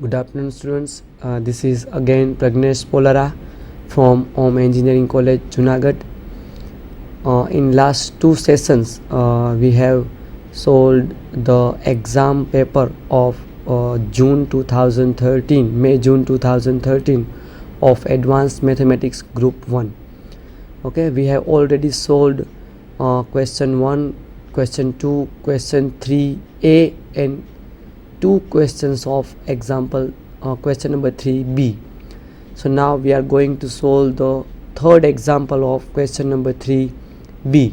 Good afternoon, students. This is again Pragnesh Polara from Om Engineering College, Junagadh. In last two sessions, we have solved the exam paper of June 2013, May-June 2013 of Advanced Mathematics Group 1. Okay, we have already solved question 1, question 2, question 3A and 2 questions of example question number 3B. So now we are going to solve the third example of question number 3B.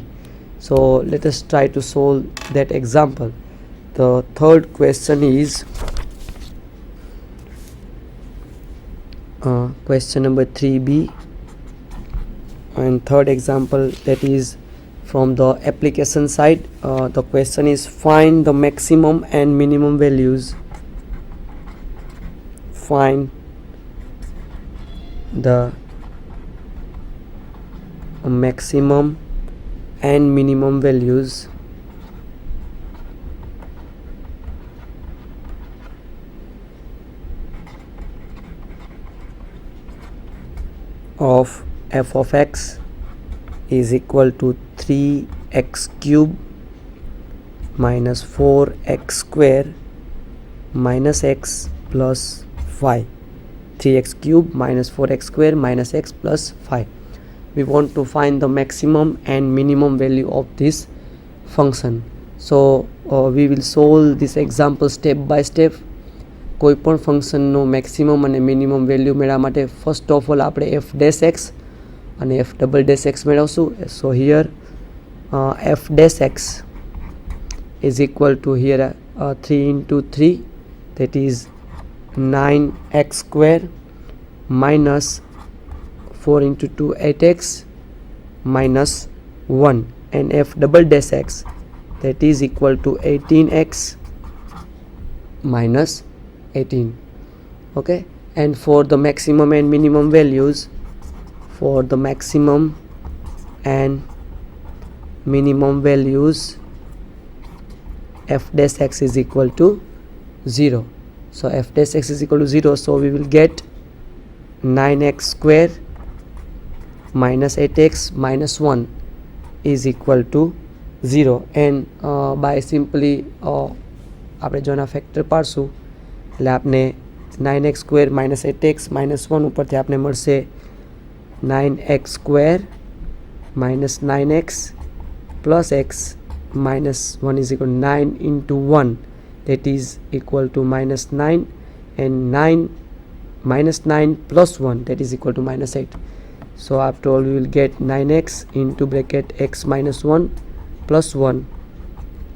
So let us try to solve that example. The third question is question number 3B, and third example, that is from the application side. The question is find the maximum and minimum values. Find the maximum and minimum values of f of x is equal to 3x cube minus 4x square minus x plus 5. 3x cube minus 4x square minus x plus 5. We want to find the maximum and minimum value of this function. So we will solve this example step by step. કોઈપણ ફંક્શનનો maximum અને minimum value મેળવવા માટે first of all આપણે F dash X અને F double dash X મેળવશું. So here F dash X is equal to here 3 into 3, that is 9x square minus 4 into 2 8x minus 1, and f double dash x, that is equal to 18x minus 18. Okay, and for the maximum and minimum values, for the maximum and minimum values, f dash x is equal to 0. So f dash x is equal to 0, so we will get 9x square minus 8x minus 1 is equal to 0. And by simply આપણે જો એના factor પાડશું એટલે આપણે 9x square minus 8x minus 1 ઉપરથી આપણે મળશે 9x square minus 9x plus x minus 1 is equal to 9 into 1, that is equal to minus 9, and 9 minus 9 plus 1, that is equal to minus 8. So after all, we will get 9x into bracket x minus 1 plus 1,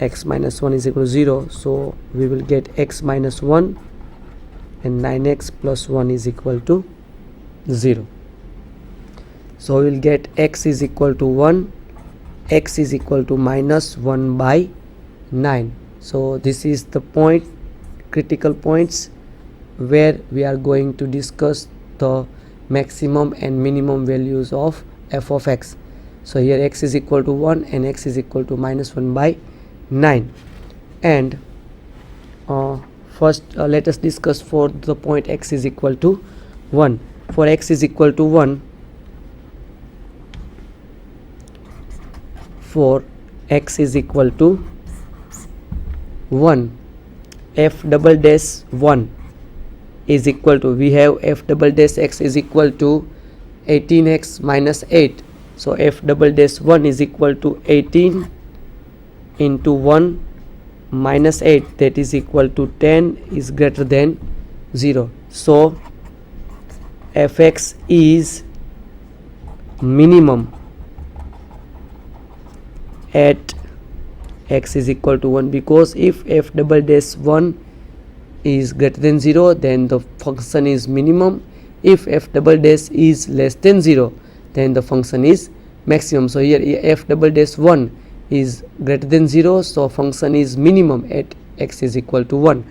x minus 1 is equal to 0, so we will get x minus 1 and 9x plus 1 is equal to 0. So we will get x is equal to 1, x is equal to minus 1 by 9. So this is the point, critical points, where we are going to discuss the maximum and minimum values of f of x. So here x is equal to 1 and x is equal to minus 1 by 9. And first let us discuss for the point x is equal to 1. For x is equal to 1, for x is equal to 1, f double dash 1 is equal to, we have f double dash x is equal to 18x minus 8. So f double dash 1 is equal to 18 into 1 minus 8, that is equal to 10 is greater than 0. So fx is minimum at x is equal to 1, because if f double dash 1 is greater than 0, then the function is minimum. If f double dash is less than 0, then the function is maximum. So here f double dash 1 is greater than 0, so function is minimum at x is equal to 1,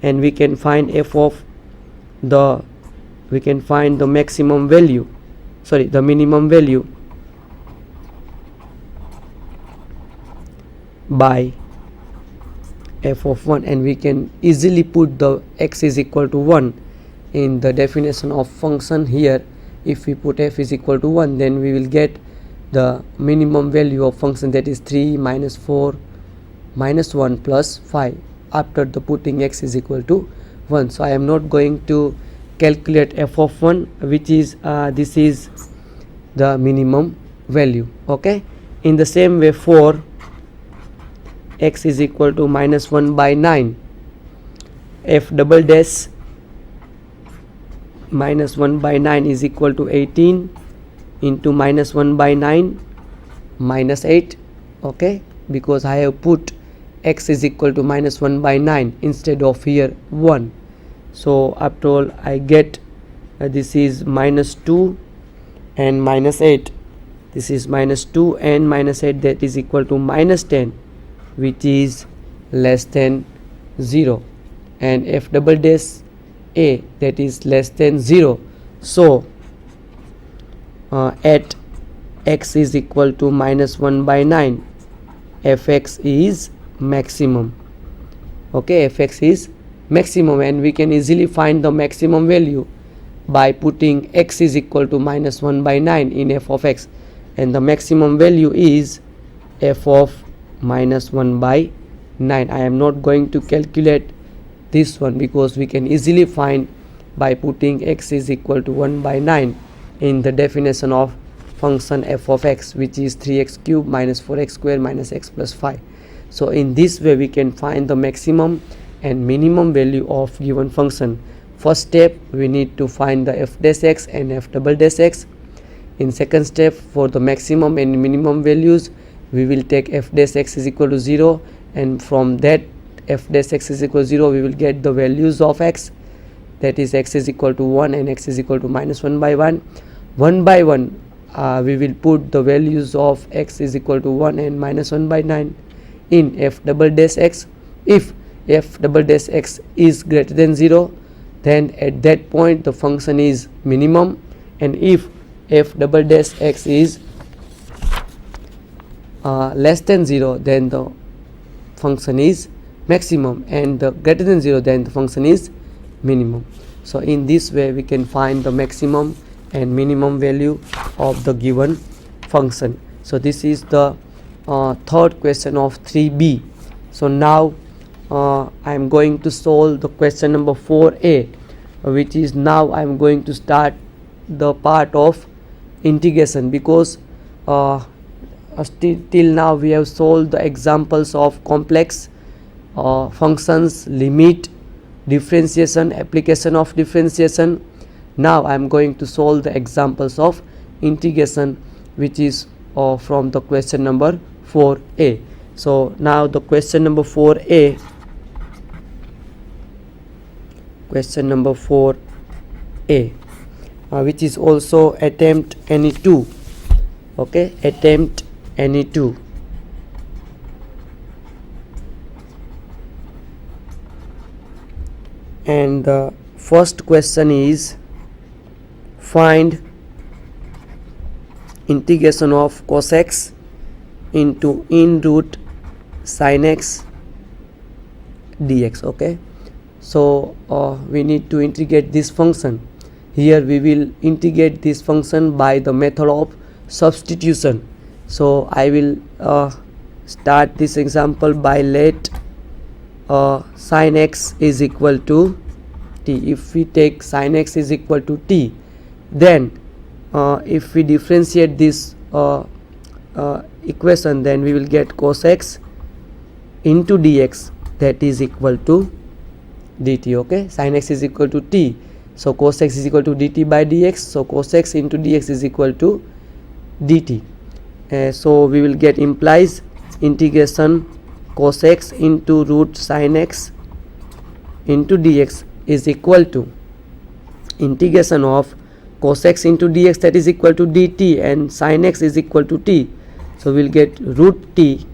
and we can find the maximum value, the minimum value by f of 1, and we can easily put the x is equal to 1 in the definition of function here. If we put f is equal to 1, then we will get the minimum value of function, that is 3 minus 4 minus 1 plus 5 after the putting x is equal to 1. So I am not going to calculate f of 1, which is this is the minimum value. Okay, in the same way, for x is equal to minus 1 by 9, f double dash minus 1 by 9 is equal to 18 into minus 1 by 9 minus 8. Okay, because I have put x is equal to minus 1 by 9 instead of here 1. So after all, I get this is minus 2 and minus 8. This is minus 2 and minus 8, that is equal to minus 10, which is less than 0, and f double dash a, that is less than 0. So at x is equal to minus 1 by 9, fx is maximum. Okay, fx is maximum, and we can easily find the maximum value by putting x is equal to minus 1 by 9 in f of x, and the maximum value is f of minus 1 by 9. I am not going to calculate this one because we can easily find by putting x is equal to 1 by 9 in the definition of function f of x, which is 3x cube minus 4x square minus x plus 5. So in this way we can find the maximum and minimum value of given function. First step, we need to find the f dash x and f double dash x. In second step, for the maximum and minimum values, we will take f dash x is equal to 0, and from that f dash x is equal to 0 we will get the values of x, that is x is equal to 1 and x is equal to minus 1 by 1. 1 by 1 we will put the values of x is equal to 1 and minus 1 by 9 in f double dash x. If f double dash x is greater than 0, then at that point the function is minimum, and if f double dash x is less than 0, then the function is maximum, and the greater than 0, then the function is minimum. So in this way we can find the maximum and minimum value of the given function. So this is the third question of 3b. So now I am going to solve the question number 4a, which is now I am going to start the part of integration, because till now we have solved the examples of complex functions, limit, differentiation, application of differentiation. Now I am going to solve the examples of integration, which is from the question number 4a. So now the question number 4a, which is also attempt any 2. Okay, attempt any 2. And the first question is, find integration of cos x into in root sin x dx. Okay, so we need to integrate this function. Here we will integrate this function by the method of substitution. So I will start this example by let sin x is equal to t. If we take sin x is equal to t, then if we differentiate this equation, then we will get cos x into dx, that is equal to dt. Okay, sin x is equal to t, so cos x is equal to dt by dx, so cos x into dx is equal to dt. So we will get implies integration cos x into root sin x into dx is equal to integration of cos x into dx, that is equal to dt, and sin x is equal to t. So we will get root t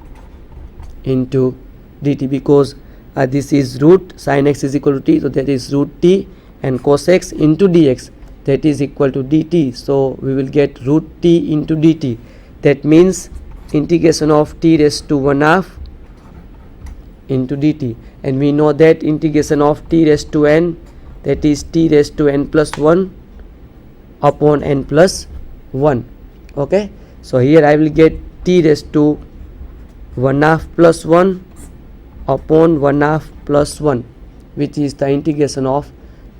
into dt, because this is root sin x is equal to t, so that is root t, and cos x into dx, that is equal to dt. So we will get root t into dt. That means integration of t raised to 1/2 into dt, and we know that integration of t raised to n, that is t raised to n plus 1 upon n plus 1. Okay, so here I will get t raised to 1/2 plus 1 upon 1/2 plus 1, which is the integration of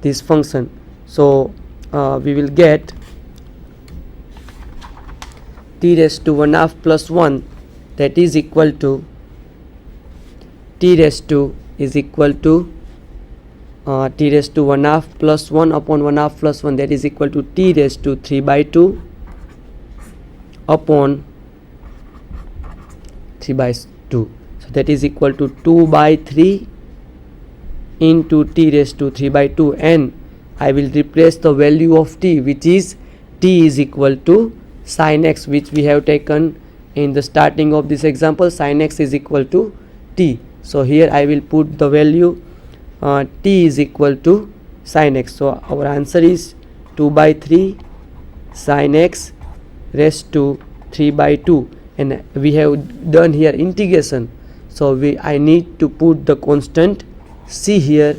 this function. So we will get t raised to 1/2 plus 1, that is equal to t raised to is equal to t raised to 1/2 plus 1 upon 1/2 plus 1, that is equal to t raised to 3/2 upon 3/2. So that is equal to 2/3 into t raised to 3/2, and I will replace the value of t, which is t is equal to sin x, which we have taken in the starting of this example. Sin x is equal to t. So here I will put the value t is equal to sin x. So our answer is 2/3 sin x raised to 3/2, and we have done here integration. So I need to put the constant c here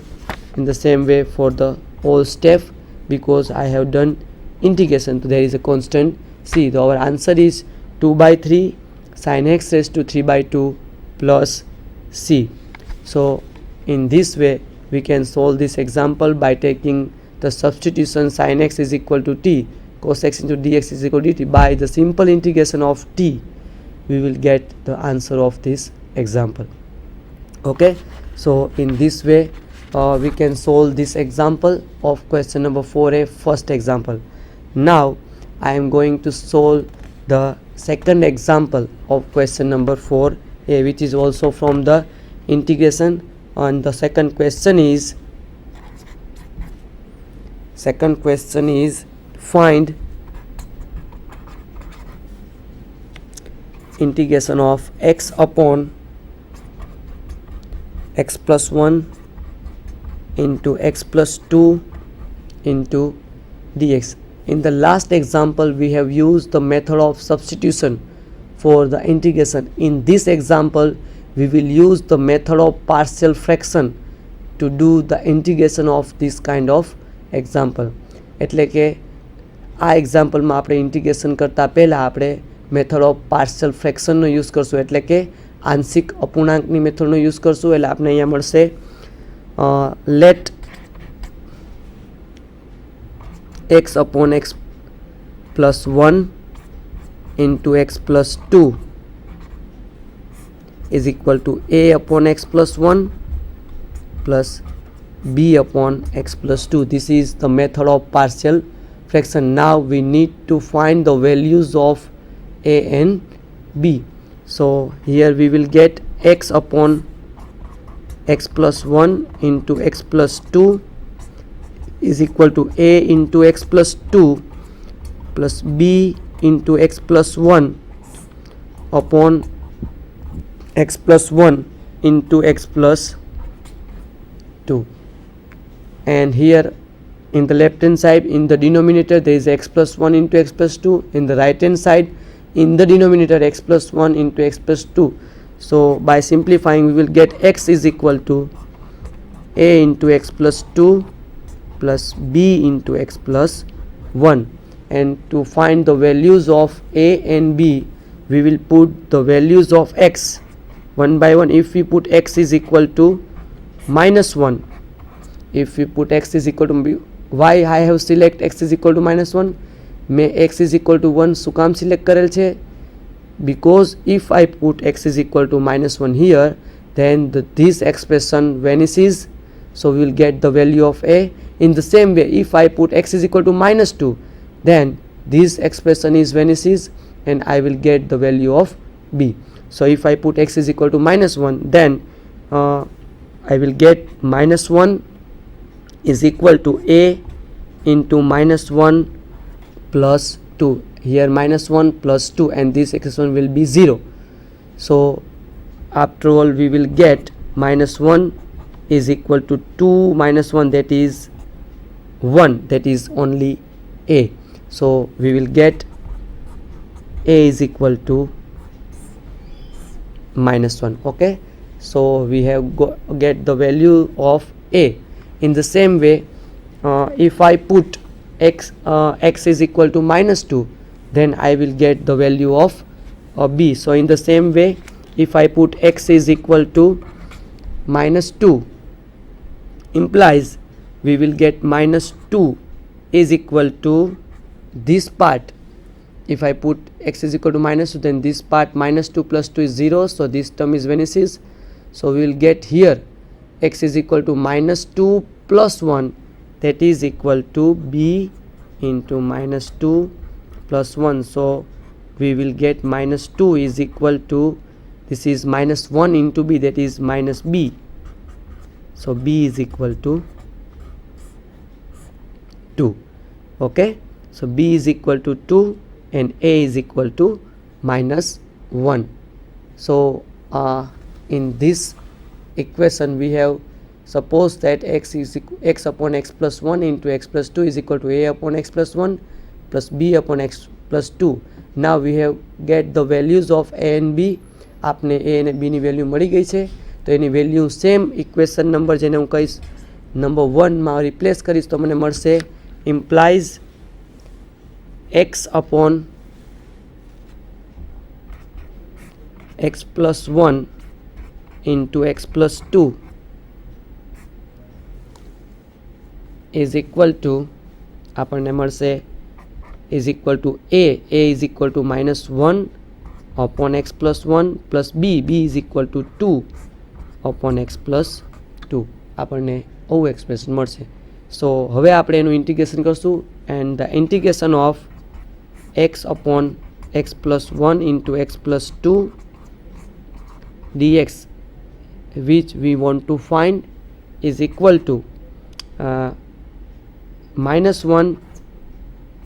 in the same way for the whole step, because I have done integration. So there is a constant c. So our answer is 2/3 sin x raised to 3/2 plus c. So in this way we can solve this example by taking the substitution sin x is equal to t, cos x into dx is equal to dt. By the simple integration of t, we will get the answer of this example. Okay, so in this way we can solve this example of question number 4a, first example. Now I am going to solve the second example of question number 4a, which is also from the integration. And the second question is find integration of x upon x plus 1 into x plus 2 into dx. In the last example we have used the method of substitution for the integration. In this example we will use the method of partial fraction to do the integration of this kind of example. એટલે કે આ એક્ઝામ્પલમાં આપણે integration કરતાં પહેલાં આપણે method of partial ફ્રેક્શનનો use કરશું, એટલે કે આંશિક અપૂર્ણાંકની મેથડનો યુઝ કરશું. એટલે આપણે અહીંયા મળશે late x upon x plus 1 into x plus 2 is equal to a upon x plus 1 plus b upon x plus 2. This is the method of partial fraction. Now we need to find the values of a and b. So here we will get x upon x plus 1 into x plus 2 is equal to a into x plus 2 plus b into x plus 1 upon x plus 1 into x plus 2. And here in the left hand side, in the denominator, there is x plus 1 into x plus 2. In the right hand side, in the denominator, x plus 1 into x plus 2. So by simplifying, we will get x is equal to a into x plus 2 plus b into x plus 1. And to find the values of a and b, we will put the values of x one by one. If we put x is equal to minus 1, if we put x is equal to b, why I have select x is equal to minus 1? મેં x is equal to 1 શું કામ select કરેલ છે? Because if I put x is equal to minus 1 here, then this expression vanishes, so we will get the value of a. In the same way, if I put x is equal to minus 2, then this expression is vanishes and I will get the value of b. So if I put x is equal to minus 1, then I will get minus 1 is equal to a into minus 1 plus 2. Here minus 1 plus 2, and this expression will be 0. So after all we will get minus 1 is equal to 2 minus 1, that is 1, that is only a. So we will get a is equal to minus 1. Okay, so we have get the value of a. In the same way, if I put x is equal to -2, then I will get the value of b. So in the same way, if I put x is equal to -2, implies we will get -2 is equal to this part. If I put x is equal to -2, then this part -2 plus 2 is 0, so this term is vanishes. So we will get here x is equal to -2 plus 1, that is equal to b into -2 plus 1. So we will get -2 is equal to, this is -1 into b, that is -b. So b is equal to 2. Okay, so b is equal to 2 and a is equal to -1. So in this equation we have suppose that x upon x plus 1 into x plus 2 is equal to a upon x plus 1 plus b upon x plus 2. Now we have get the values of a and b. આપને a અને b ની value મળી ગઈ છે, તો એની value same equation number જેને હું કહીશ નંબર 1 માં રિપ્લેસ કરીશ તો મને મળશે implies x upon x plus 1 into x plus 2 is equal to, આપણને મળશે is equal to a is equal to -1 upon x plus 1 plus b is equal to 2 upon x plus 2. આપણને આવું expression મળશે. સો હવે આપણે એનું ઇન્ટિગ્રેશન કરશું, and the integration of x upon x plus 1 into x plus 2 dx which we want to find is equal to -1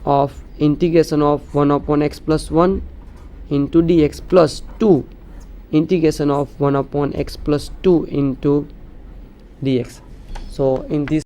of integration of 1 upon x plus 1 into dx plus 2 integration of 1 upon x plus 2 into dx. So in this